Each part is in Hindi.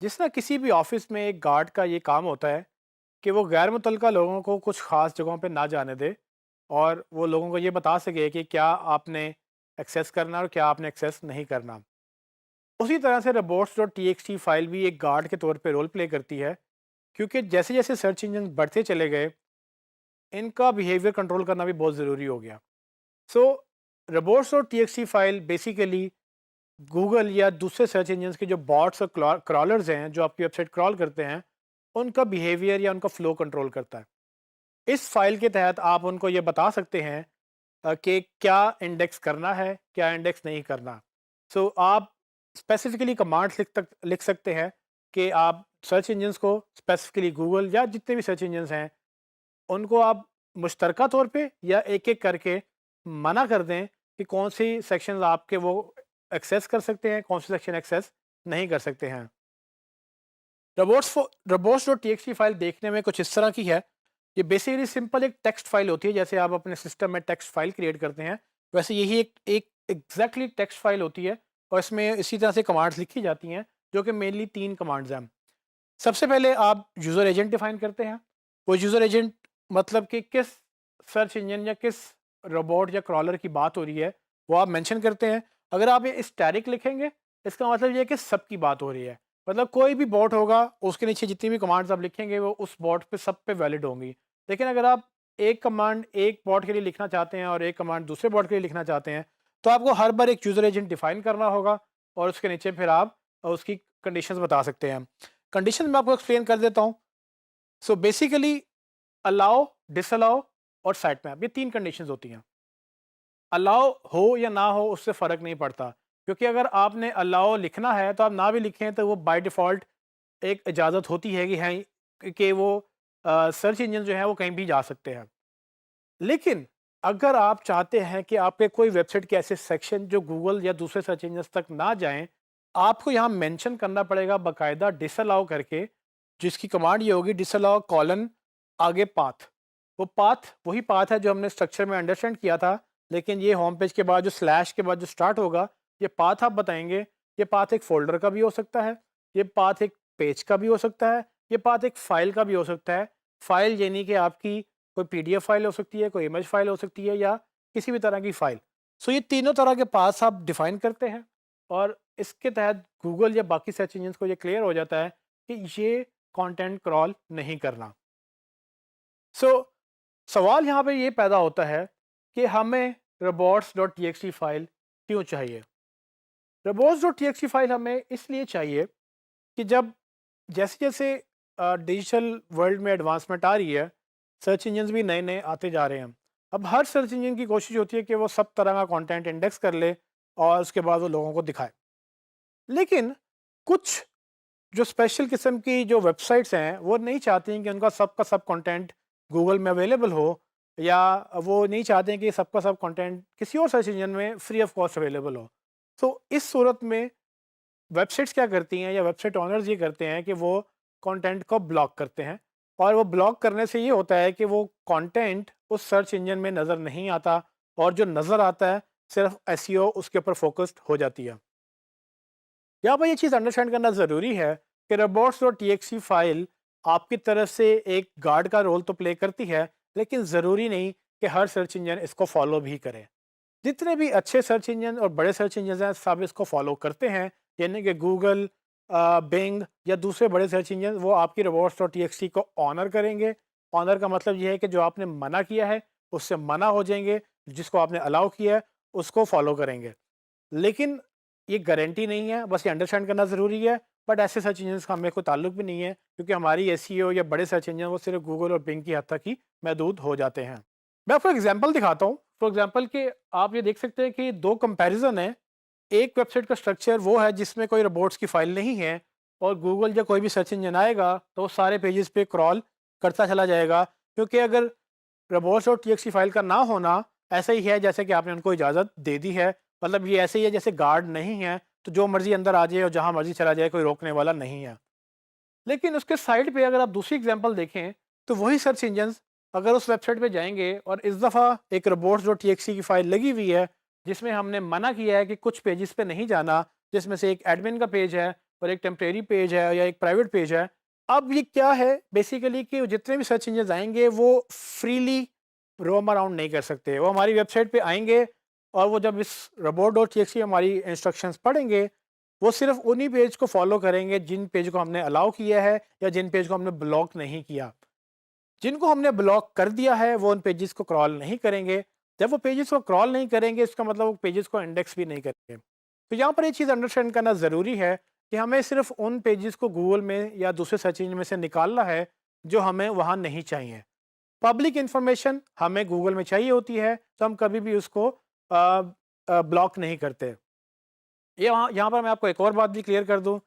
जिस ना किसी भी ऑफिस में एक गार्ड का ये काम होता है कि वो गैर मुतल्लिका लोगों को कुछ खास जगहों पे ना जाने दे और वो लोगों को ये बता सके कि क्या आपने एक्सेस करना और क्या आपने एक्सेस नहीं करना। उसी तरह से robots dot T X T file भी एक गार्ड के तौर पे रोल प्ले करती है, क्योंकि जैसे जैसे सर्च इंजन बढ़ते चले गए इनका बिहेवियर कंट्रोल करना भी बहुत ज़रूरी हो गया। So robots dot T X T file basically Google या दूसरे सर्च इंजन्स के जो बॉट्स और क्रॉलर्स हैं जो आपकी वेबसाइट क्रॉल करते हैं उनका बिहेवियर या उनका फ्लो कंट्रोल करता है। इस फाइल के तहत आप उनको ये बता सकते हैं कि क्या इंडेक्स करना है, क्या इंडेक्स नहीं करना। सो आप स्पेसिफिकली कमांड्स लिख सकते हैं कि आप सर्च इंजन्स को, स्पेसिफिकली गूगल या जितने भी सर्च इंजन्स हैं, उनको आप मुश्तरका तौर पे या एक-एक करके मना कर दें कि कौन सी सेक्शंस आपके वो एक्सेस कर सकते हैं, कौन से सेक्शन एक्सेस नहीं कर सकते हैं। रोबोट्स डॉट टीएक्सटी फाइल देखने में कुछ इस तरह की है। ये बेसिकली सिंपल एक टेक्स्ट फाइल होती है, जैसे आप अपने सिस्टम में टेक्स्ट फाइल क्रिएट करते हैं वैसे यही एक एग्जैक्टली टेक्स्ट फाइल होती है और इसमें इसी तरह से कमांड्स लिखी जाती हैं जो कि मेनली 3 कमांड्स हैं। सबसे पहले आप यूज़र एजेंट डिफाइन करते हैं। वो यूज़र एजेंट मतलब कि किस सर्च इंजन या किस रोबोट या क्रॉलर की बात हो रही है वो आप मेंशन करते हैं। अगर आप ये स्टैटिक लिखेंगे इसका मतलब ये है कि सबकी बात हो रही है, मतलब कोई भी बॉट होगा उसके नीचे जितनी भी कमांड्स आप लिखेंगे वो उस बॉट पे सब पे वैलिड होंगी। लेकिन अगर आप एक कमांड एक बॉट के लिए लिखना चाहते हैं और एक कमांड दूसरे बॉट के लिए लिखना चाहते हैं तो आपको हर बार एक यूज़र एजेंट डिफाइन करना होगा और उसके नीचे फिर आप उसकी कंडीशंस बता सकते हैं। कंडीशन मैं आपको एक्सप्लेन कर देता हूँ। सो बेसिकली अलाउ, डिसअलाउ और साइट मैप, ये 3 कंडीशंस होती हैं। अलाउ हो या ना हो उससे फ़र्क नहीं पड़ता, क्योंकि अगर आपने अलाउ लिखना है तो आप ना भी लिखें तो वो बाय डिफ़ॉल्ट एक इजाज़त होती है कि हैं कि वो सर्च इंजन जो है वो कहीं भी जा सकते हैं। लेकिन अगर आप चाहते हैं कि आपके कोई वेबसाइट के ऐसे सेक्शन जो गूगल या दूसरे सर्च इंजन्स तक ना जाएँ, आपको यहाँ मेंशन करना पड़ेगा बाकायदा डिसअलाउ करके, जिसकी कमांड ये होगी डिसअलाउ कॉलन आगे पाथ। वो पाथ वही पाथ है जो हमने स्ट्रक्चर में अंडरस्टैंड किया था, लेकिन ये होम पेज के बाद जो स्लैश के बाद जो स्टार्ट होगा, ये पाथ आप बताएँगे। ये पाथ एक फ़ोल्डर का भी हो सकता है, ये पाथ एक पेज का भी हो सकता है, ये पाथ एक फ़ाइल का भी हो सकता है। फ़ाइल यानी कि आपकी कोई पीडीएफ फाइल हो सकती है, कोई इमेज फाइल हो सकती है या किसी भी तरह की फाइल। सो ये तीनों तरह के पाथ्स आप डिफाइन करते हैं और इसके तहत गूगल या बाकी सर्च इंजन्स को ये क्लियर हो जाता है कि ये कंटेंट क्रॉल नहीं करना। सो सवाल यहाँ पे ये पैदा होता है कि हमें robots.txt फाइल क्यों चाहिए? robots.txt फाइल हमें इसलिए चाहिए कि जब जैसे-जैसे डिजिटल वर्ल्ड में एडवांसमेंट आ रही है, सर्च इंजन्स भी नए-नए आते जा रहे हैं। अब हर सर्च इंजन की कोशिश होती है कि वो सब तरह का कंटेंट इंडेक्स कर ले और उसके बाद वो लोगों को दिखाए। लेकिन कुछ जो स्पेशल किस्म की जो वेबसाइट्स हैं, वो नहीं चाहती हैं कि उनका सब का सब कंटेंट गूगल में अवेलेबल हो, या वो नहीं चाहते हैं कि सबका सब कंटेंट किसी और सर्च इंजन में फ्री ऑफ कॉस्ट अवेलेबल हो। तो इस सूरत में वेबसाइट्स क्या करती हैं या वेबसाइट ओनर्स ये करते हैं कि वो कंटेंट को ब्लॉक करते हैं और वो ब्लॉक करने से ये होता है कि वो कंटेंट उस सर्च इंजन में नज़र नहीं आता और जो नज़र आता है सिर्फ एसईओ उसके ऊपर फोकस्ड हो जाती है। यहाँ पर ये चीज़ अंडरस्टैंड करना ज़रूरी है कि robots.txt फाइल आपकी तरफ से एक गार्ड का रोल तो प्ले करती है, लेकिन ज़रूरी नहीं कि हर सर्च इंजन इसको फॉलो भी करे। जितने भी अच्छे सर्च इंजन और बड़े सर्च इंजन हैं सब इसको फॉलो करते हैं, यानी कि गूगल, बिंग या दूसरे बड़े सर्च इंजन वो आपकी robots.txt को ऑनर करेंगे। ऑनर का मतलब ये है कि जो आपने मना किया है उससे मना हो जाएंगे, जिसको आपने अलाउ किया है उसको फॉलो करेंगे। लेकिन ये गारंटी नहीं है, बस ये अंडरस्टैंड करना ज़रूरी है। बट ऐसे सर्च इंजन्स का हमें कोई ताल्लुक भी नहीं है, क्योंकि हमारी एसईओ या बड़े सर्च इंजन वो सिर्फ गूगल और बिंग की हद तक ही महदूद हो जाते हैं। मैं आपको एग्जांपल दिखाता हूँ। फॉर एग्जांपल कि आप ये देख सकते हैं कि 2 कंपैरिजन है। एक वेबसाइट का स्ट्रक्चर वो है जिसमें कोई रोबोट्स की फाइल नहीं है और गूगल या कोई भी सर्च इंजन आएगा तो वो सारे पेजेस पे क्रॉल करता चला जाएगा, क्योंकि अगर robots.txt फाइल का ना होना ऐसा ही है जैसे कि आपने उनको इजाज़त दे दी है। मतलब ये ऐसे ही है जैसे गार्ड नहीं है तो जो मर्जी अंदर आ जाए और जहाँ मर्जी चला जाए, कोई रोकने वाला नहीं है। लेकिन उसके साइड पे अगर आप दूसरी एग्जांपल देखें तो वही सर्च इंजन्स अगर उस वेबसाइट पे जाएंगे और इस दफ़ा एक robots.txt की फाइल लगी हुई है जिसमें हमने मना किया है कि कुछ पेजेस पे नहीं जाना, जिसमें से एक एडमिन का पेज है और एक टेम्परेरी पेज है या एक प्राइवेट पेज है। अब ये क्या है बेसिकली कि जितने भी सर्च इंजन आएंगे वो फ्रीली रोम अराउंड नहीं कर सकते। वो हमारी वेबसाइट पे आएंगे और वो जब इस robot.txt हमारी इंस्ट्रक्शंस पढ़ेंगे, वो सिर्फ उन्हीं पेज को फॉलो करेंगे जिन पेज को हमने अलाउ किया है या जिन पेज को हमने ब्लॉक नहीं किया। जिनको हमने ब्लॉक कर दिया है वो उन पेजेस को क्रॉल नहीं करेंगे। जब वो पेजेस को क्रॉल नहीं करेंगे इसका मतलब वो पेजेस को इंडेक्स भी नहीं करेंगे। तो यहाँ पर ये चीज़ अंडरस्टैंड करना ज़रूरी है कि हमें सिर्फ उन पेजेस को गूगल में या दूसरे सर्च इंजन में से निकालना है जो हमें वहाँ नहीं चाहिए। पब्लिक इन्फॉर्मेशन हमें गूगल में चाहिए होती है तो हम कभी भी उसको ब्लॉक नहीं करते। ये यहाँ पर मैं आपको एक और बात भी क्लियर कर दूँ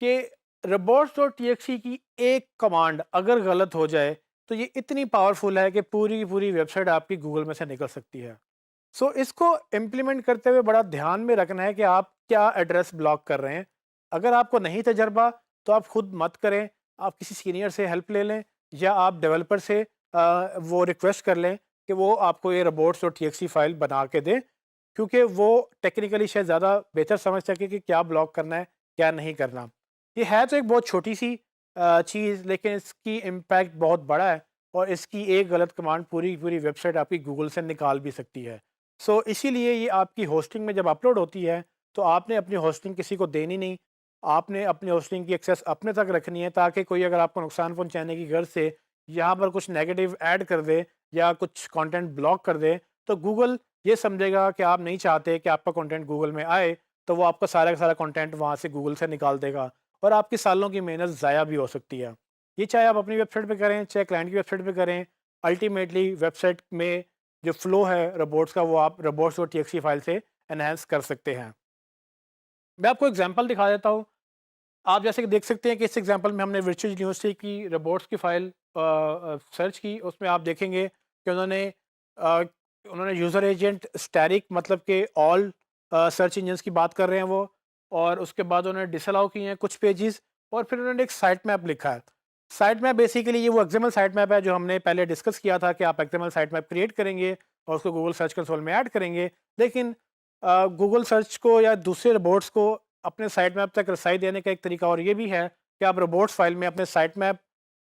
कि robots.txt की एक कमांड अगर गलत हो जाए तो ये इतनी पावरफुल है कि पूरी की पूरी वेबसाइट आपकी गूगल में से निकल सकती है। सो इसको इम्प्लीमेंट करते हुए बड़ा ध्यान में रखना है कि आप क्या एड्रेस ब्लॉक कर रहे हैं। अगर आपको नहीं तजर्बा तो आप खुद मत करें, आप किसी सीनियर से हेल्प ले लें या आप डेवलपर से वो रिक्वेस्ट कर लें कि वो आपको ये robots.txt फाइल बना के दें, क्योंकि वो टेक्निकली शायद ज़्यादा बेहतर समझ सके कि क्या ब्लॉक करना है क्या नहीं करना। ये है तो एक बहुत छोटी सी चीज़, लेकिन इसकी इम्पैक्ट बहुत बड़ा है और इसकी एक गलत कमांड पूरी की पूरी वेबसाइट आपकी गूगल से निकाल भी सकती है। सो इसीलिए ये आपकी होस्टिंग में जब अपलोड होती है तो आपने अपनी होस्टिंग किसी को देनी नहीं। आपने अपनी होस्टिंग की एक्सेस अपने तक रखनी है ताकि कोई अगर आपको नुकसान पहुंचाने की गर्ज से यहाँ पर कुछ नेगेटिव ऐड कर दे या कुछ कंटेंट ब्लॉक कर दे तो गूगल ये समझेगा कि आप नहीं चाहते कि आपका कंटेंट गूगल में आए, तो वो आपका सारा का सारा कंटेंट वहाँ से गूगल से निकाल देगा और आपकी सालों की मेहनत ज़ाया भी हो सकती है। ये चाहे आप अपनी वेबसाइट पे करें चाहे क्लाइंट की वेबसाइट पे करें, अल्टीमेटली वेबसाइट में जो फ्लो है रोबोट्स का वो आप robots.txt फाइल से एनहांस कर सकते हैं। मैं आपको एग्जांपल दिखा देता हूँ। आप जैसे कि देख सकते हैं कि इस एग्जांपल में हमने वर्चुअल यूनिवर्सिटी की रोबोट्स की फाइल सर्च की। उसमें आप देखेंगे कि उन्होंने यूज़र एजेंट स्टैटिक मतलब कि ऑल सर्च इंजन्स की बात कर रहे हैं वो, और उसके बाद उन्होंने डिसअलाउ किए हैं कुछ पेजेस और फिर उन्होंने एक साइट मैप लिखा है। साइट मैप बेसिकली ये वो एक्सएमएल साइट मैप है जो हमने पहले डिस्कस किया था कि आप एक्सएमएल साइट मैप क्रिएट करेंगे और उसको गूगल सर्च कंसोल में ऐड करेंगे। लेकिन गूगल सर्च को या दूसरे रोबोट्स को अपने साइट मैप तक रसाई देने का एक तरीका और ये भी है कि आप रोबोट्स फाइल में अपने साइट मैप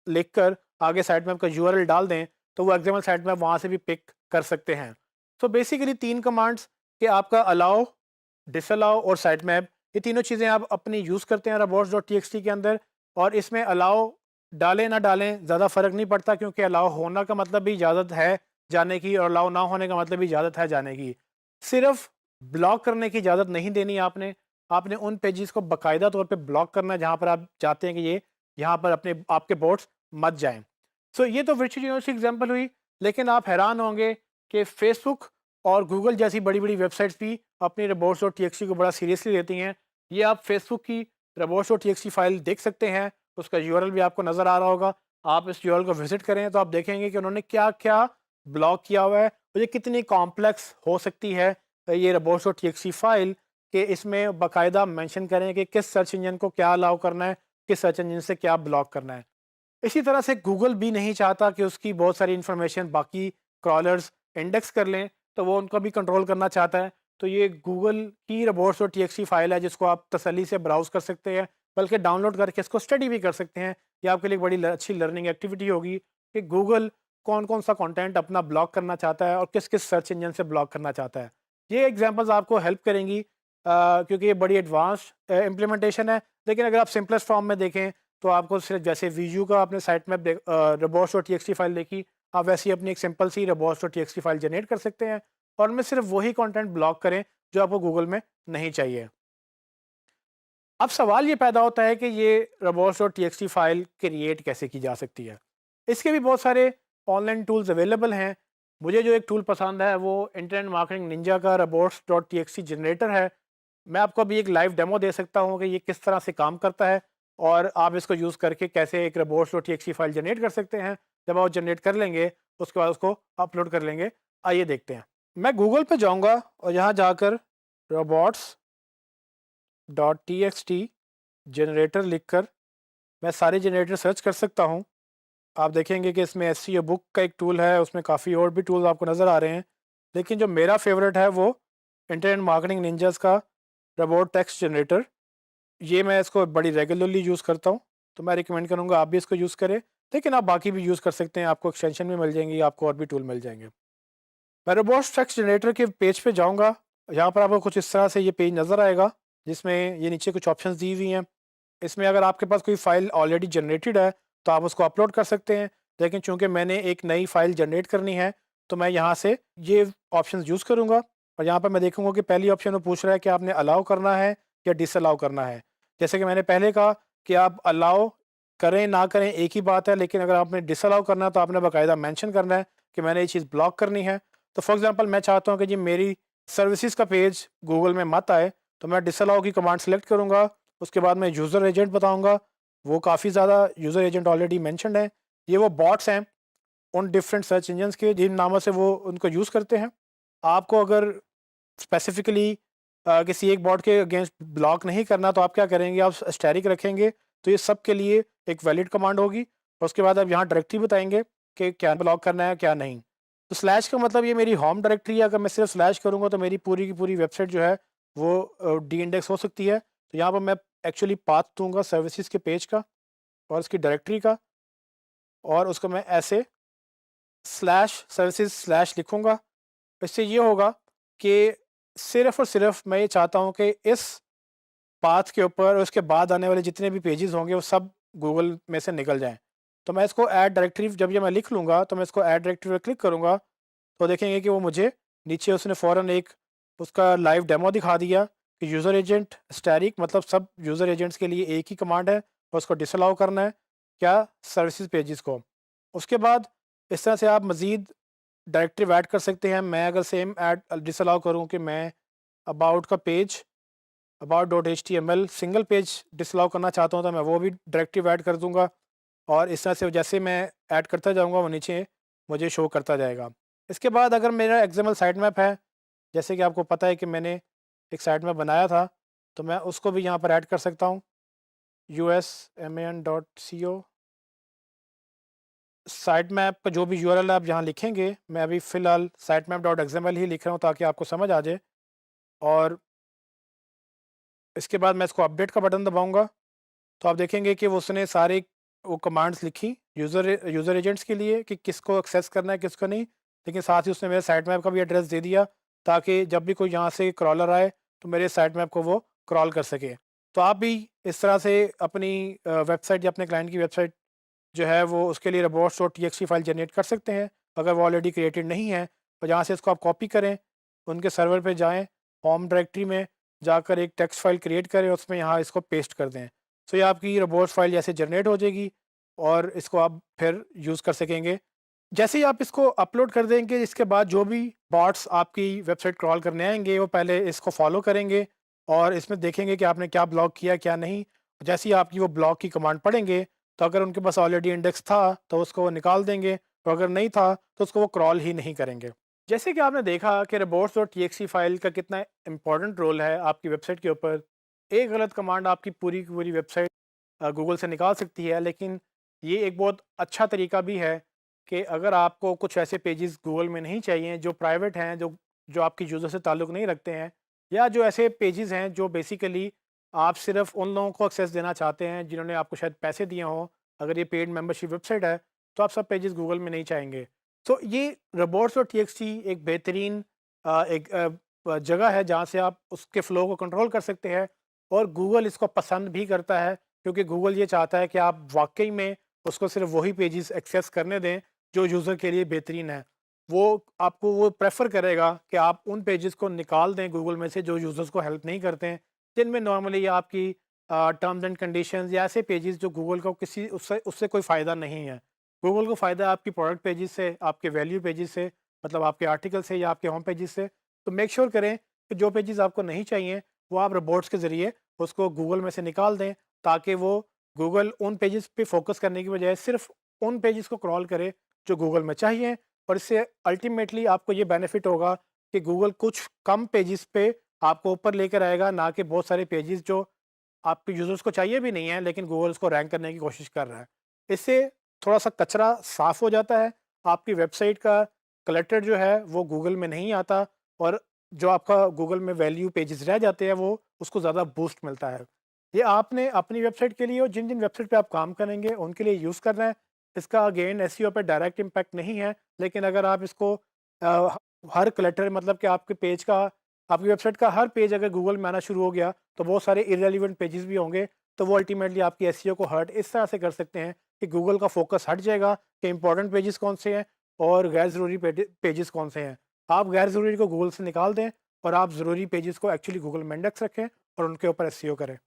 लिखकर आगे साइट मैप का यूआरएल डाल दें तो वो एक्सएमएल साइट मैप वहाँ से भी पिक कर सकते हैं। तो बेसिकली 3 कमांड्स कि आपका अलाउ, डिसअलाउ और साइट मैप, ये तीनों चीज़ें आप अपनी यूज़ करते हैं robots.txt के अंदर। और इसमें अलाउ डालें ना डालें ज़्यादा फ़र्क नहीं पड़ता, क्योंकि अलाउ होना का मतलब भी इजाज़त है जाने की और अलाउ ना होने का मतलब भी इजाज़त है जाने की। सिर्फ ब्लॉक करने की इजाज़त नहीं देनी आपने। आपने उन पेजेस को बाकायदा तौर पे ब्लॉक करना है जहाँ पर आप चाहते हैं कि ये यहाँ पर अपने आपके बोट्स मत जाएँ। सो ये तो वर्चुअल यूनिवर्सिटी एग्जांपल हुई, लेकिन आप हैरान होंगे कि फेसबुक और गूगल जैसी बड़ी-बड़ी वेबसाइट्स भी अपनी robots.txt को बड़ा सीरियसली लेती हैं। ये आप फेसबुक की robots.txt फाइल देख सकते हैं, उसका यूआरएल भी आपको नज़र आ रहा होगा। आप इस यूआरएल को विज़िट करें तो आप देखेंगे कि उन्होंने क्या-क्या ब्लॉक किया हुआ है और ये कितनी कॉम्प्लेक्स हो सकती है ये robots.txt फाइल, कि इसमें बाकायदा मेंशन करें कि किस सर्च इंजन को क्या अलाउ करना है, किस सर्च इंजन से क्या ब्लॉक करना है। इसी तरह से गूगल भी नहीं चाहता कि उसकी बहुत सारी इन्फॉर्मेशन बाकी क्रॉलर्स इंडेक्स कर लें, तो वो उनको भी कंट्रोल करना चाहता है। तो ये गूगल की robots.txt फाइल है जिसको आप तसल्ली से ब्राउज़ कर सकते हैं, बल्कि डाउनलोड करके इसको स्टडी भी कर सकते हैं। ये आपके लिए एक बड़ी अच्छी लर्निंग एक्टिविटी होगी कि गूगल कौन-कौन सा कंटेंट अपना ब्लॉक करना चाहता है और किस-किस सर्च इंजन से ब्लॉक करना चाहता है। ये एग्जांपल्स आपको हेल्प करेंगी क्योंकि ये बड़ी एडवांस इम्प्लीमेंटेशन है। लेकिन अगर आप सिंपलेस्ट फॉर्म में देखें तो आपको सिर्फ जैसे वीजू का आपने साइट मैप robots.txt फाइल देखी, आप वैसे ही अपनी एक सिंपल सी robots.txt फाइल जनरेट कर सकते हैं और उनमें सिर्फ वही कंटेंट ब्लॉक करें जो आपको गूगल में नहीं चाहिए। अब सवाल ये पैदा होता है कि ये robots.txt फाइल क्रिएट कैसे की जा सकती है। इसके भी बहुत सारे ऑनलाइन टूल्स अवेलेबल हैं। मुझे जो एक टूल पसंद है वो इंटरनेट मार्केटिंग निंजा का robots.txt जनरेटर है। मैं आपको अभी एक लाइव डेमो दे सकता हूँ कि ये किस तरह से काम करता है और आप इसको यूज़ करके कैसे एक robots.txt फाइल जनरेट कर सकते हैं। जब आप जनरेट कर लेंगे उसके बाद उसको अपलोड कर लेंगे। आइए देखते हैं। मैं गूगल पे जाऊँगा और यहाँ जाकर robots.txt जनरेटर लिखकर मैं सारे जनरेटर सर्च कर सकता हूँ। आप देखेंगे कि इसमें एसईओ बुक का एक टूल है, उसमें काफ़ी और भी टूल्स आपको नज़र आ रहे हैं। लेकिन जो मेरा फेवरेट है वो इंटरनेट मार्केटिंग निंजास का रोबोट टेक्स्ट जनरेटर ये मैं इसको बड़ी रेगुलरली यूज़ करता हूँ, तो मैं रिकमेंड करूँगा आप भी इसको यूज़ करें। लेकिन आप बाकी भी यूज़ कर सकते हैं, आपको एक्सटेंशन भी मिल जाएँगी, आपको और भी टूल मिल जाएँगे। मैं रोबोट्स टेक्स्ट जनरेटर के पेज पे जाऊँगा, यहाँ पर आपको कुछ इस तरह से ये पेज नज़र आएगा, जिसमें ये नीचे कुछ ऑप्शंस दी हुई हैं। इसमें अगर आपके पास कोई फ़ाइल ऑलरेडी जनरेटेड है, तो आप उसको अपलोड कर सकते हैं। लेकिन चूँकि मैंने एक नई फ़ाइल जनरेट करनी है, तो मैं यहाँ से ये ऑप्शंस यूज़ करूँगा और यहाँ पर मैं देखूँगा कि पहली ऑप्शन में पूछ रहा है कि आपने अलाउ करना है या डिसअलाउ करना है। जैसे कि मैंने पहले कहा कि आप अलाउ करें, ना करें एक ही बात है, लेकिन अगर आपने डिसअलाउ करना है, तो आपने बाकायदा मेंशन करना है कि मैंने ये चीज़ ब्लॉक करनी है। तो फॉर एग्ज़ाम्पल मैं चाहता हूँ कि जी मेरी सर्विसेज़ का पेज गूगल में मत आए, तो मैं डिसअलाउ की कमांड सेलेक्ट करूँगा। उसके बाद मैं यूज़र एजेंट बताऊँगा, वो काफ़ी ज़्यादा यूज़र एजेंट ऑलरेडी मेंशन्ड है। ये वो बॉट्स हैं उन डिफरेंट सर्च इंजन्स के जिन नामों से वो उनको यूज़ करते हैं। आपको अगर स्पेसिफिकली किसी एक बॉट के अगेंस्ट ब्लॉक नहीं करना, तो आप क्या करेंगे, आप स्टैटिक रखेंगे, तो ये सब के लिए एक वैलिड कमांड होगी और उसके बाद आप यहाँ डायरेक्टरी बताएँगे कि क्या ब्लॉक करना है, क्या नहीं। तो स्लैश का मतलब ये मेरी होम डायरेक्टरी है, अगर मैं सिर्फ स्लैश करूँगा तो मेरी पूरी की पूरी वेबसाइट जो है वो डी इंडेक्स हो सकती है। तो यहाँ पर मैं एक्चुअली पाथ दूँगा सर्विसेज़ के पेज का और उसकी डायरेक्टरी का, और उसको मैं ऐसे स्लैश सर्विसेज़ स्लैश लिखूँगा। इससे ये होगा कि सिर्फ़ और सिर्फ़ मैं ये चाहता हूँ कि इस पाथ के ऊपर और उसके बाद आने वाले जितने भी पेजेज़ होंगे वो सब गूगल में से निकल जाएँ। तो मैं इसको ऐड डायरेक्टरी जब ये मैं लिख लूँगा, तो मैं इसको ऐड डायरेक्टरी पे क्लिक करूँगा, तो देखेंगे कि वो मुझे नीचे उसने फ़ौरन एक उसका लाइव डेमो दिखा दिया कि यूज़र एजेंट स्टैटिक मतलब सब यूज़र एजेंट्स के लिए एक ही कमांड है और उसको डिसअलाउ करना है, क्या सर्विसेज़ पेजेज़ को। उसके बाद इस तरह से आप मज़ीद डायरेक्टरी ऐड कर सकते हैं। मैं अगर सेम ऐड डिसअलाउ करूँ कि मैं अबाउट का page about.html single page disallow करना चाहता हूँ, तो मैं वो भी डायरेक्टरी ऐड कर दूँगा और इस तरह से जैसे मैं ऐड करता जाऊँगा वो नीचे मुझे शो करता जाएगा। इसके बाद अगर मेरा एक्सएमएल साइट मैप है, जैसे कि आपको पता है कि मैंने एक साइट मैप बनाया था, तो मैं उसको भी यहाँ पर ऐड कर सकता हूँ। usman.co साइट मैप का जो भी यूआरएल आप यहाँ लिखेंगे, मैं अभी फ़िलहाल sitemap.xml ही लिख रहा हूँ ताकि आपको समझ आ जाए। और इसके बाद मैं इसको अपडेट का बटन दबाऊँगा, तो आप देखेंगे कि वो उसने सारे वो कमांड्स लिखी यूज़र एजेंट्स के लिए कि किसको एक्सेस करना है, किसको नहीं। लेकिन साथ ही उसने मेरे साइट मैप का भी एड्रेस दे दिया ताकि जब भी कोई यहाँ से क्रॉलर आए, तो मेरे साइट मैप को वो क्रॉल कर सके। तो आप भी इस तरह से अपनी वेबसाइट या अपने क्लाइंट की वेबसाइट जो है वो उसके लिए robots.txt फाइल जनरेट कर सकते हैं, अगर वो ऑलरेडी क्रिएटेड नहीं है। तो जहाँ से इसको आप कॉपी करें, उनके सर्वर पे जाएँ, होम डायरेक्टरी में जाकर एक टेक्स्ट फाइल क्रिएट करें, उसमें यहाँ इसको पेस्ट कर दें। सो ये आपकी रोबोट्स फाइल जैसे जनरेट हो जाएगी और इसको आप फिर यूज़ कर सकेंगे। जैसे ही आप इसको अपलोड कर देंगे, इसके बाद जो भी बॉट्स आपकी वेबसाइट क्रॉल करने आएँगे, वो पहले इसको फ़ॉलो करेंगे और इसमें देखेंगे कि आपने क्या ब्लॉक किया, क्या नहीं। जैसे ही आपकी वो ब्लॉक की कमांड पढ़ेंगे, तो अगर उनके पास ऑलरेडी इंडेक्स था, तो उसको वो निकाल देंगे, और अगर नहीं था, तो उसको वो क्रॉल ही नहीं करेंगे। जैसे कि आपने देखा कि robots.txt फाइल का कितना इम्पोर्टेंट रोल है आपकी वेबसाइट के ऊपर। एक गलत कमांड आपकी पूरी की पूरी वेबसाइट गूगल से निकाल सकती है। लेकिन ये एक बहुत अच्छा तरीका भी है कि अगर आपको कुछ ऐसे पेजेस गूगल में नहीं चाहिए जो प्राइवेट हैं, जो जो आपकी यूज़र से ताल्लुक़ नहीं रखते हैं, या जो ऐसे पेजेस हैं जो बेसिकली आप सिर्फ उन लोगों को एक्सेस देना चाहते हैं जिन्होंने आपको शायद पैसे दिए हों, अगर ये पेड मेंबरशिप वेबसाइट है, तो आप सब पेजेस गूगल में नहीं चाहेंगे। तो ये robots.txt एक बेहतरीन जगह है जहाँ से आप उसके फ़्लो को कंट्रोल कर सकते हैं, और गूगल इसको पसंद भी करता है, क्योंकि गूगल ये चाहता है कि आप वाक़ई में उसको सिर्फ़ वही पेजेस एक्सेस करने दें जो यूज़र के लिए बेहतरीन है। वो आपको वो प्रेफ़र करेगा कि आप उन पेजेस को निकाल दें गूगल में से जो यूज़र्स को हेल्प नहीं करते हैं, जिनमें नॉर्मली आपकी टर्म्स एंड कंडीशंस या ऐसे पेजेस जो गूगल को किसी उससे उससे कोई फ़ायदा नहीं है। गूगल को फ़ायदा है आपकी प्रोडक्ट पेजेस से, आपके वैल्यू पेजेस से, मतलब आपके आर्टिकल से या आपके होम पेजेस से। तो मेक श्योर करें कि जो पेजेस आपको नहीं चाहिए, वो आप रोबोट्स के ज़रिए उसको गूगल में से निकाल दें, ताकि वो गूगल उन पेजेस पे फ़ोकस करने की बजाय सिर्फ़ उन पेजेस को क्रॉल करे जो गूगल में चाहिए। और इससे अल्टीमेटली आपको ये बेनिफिट होगा कि गूगल कुछ कम पेजेस पे आपको ऊपर लेकर आएगा, ना कि बहुत सारे पेजेस जो आपके यूज़र्स को चाहिए भी नहीं है, लेकिन गूगल उसको रैंक करने की कोशिश कर रहा है। इससे थोड़ा-सा कचरा साफ़ हो जाता है, आपकी वेबसाइट का क्लटर जो है वो गूगल में नहीं आता, और जो आपका गूगल में वैल्यू पेजेस रह जाते हैं वो उसको ज़्यादा बूस्ट मिलता है। ये आपने अपनी वेबसाइट के लिए और जिन जिन वेबसाइट पे आप काम करेंगे उनके लिए यूज़ करना है। इसका अगेन एसईओ पे डायरेक्ट इम्पैक्ट नहीं है, लेकिन अगर आप इसको हर क्लटर मतलब कि आपके पेज का, आपकी वेबसाइट का हर पेज अगर गूगल में आना शुरू हो गया तो बहुत सारे इररिलेवेंट पेजेस भी होंगे, तो वो अल्टीमेटली आपकी एसईओ को हर्ट इस तरह से कर सकते हैं कि गूगल का फोकस हट जाएगा कि इंपॉर्टेंट पेजेस कौन से हैं और गैर ज़रूरी पेजेस कौन से हैं। आप गैर ज़रूरी को गूगल से निकाल दें और आप ज़रूरी पेजेस को एक्चुअली गूगल में इंडेक्स रखें और उनके ऊपर एसईओ करें।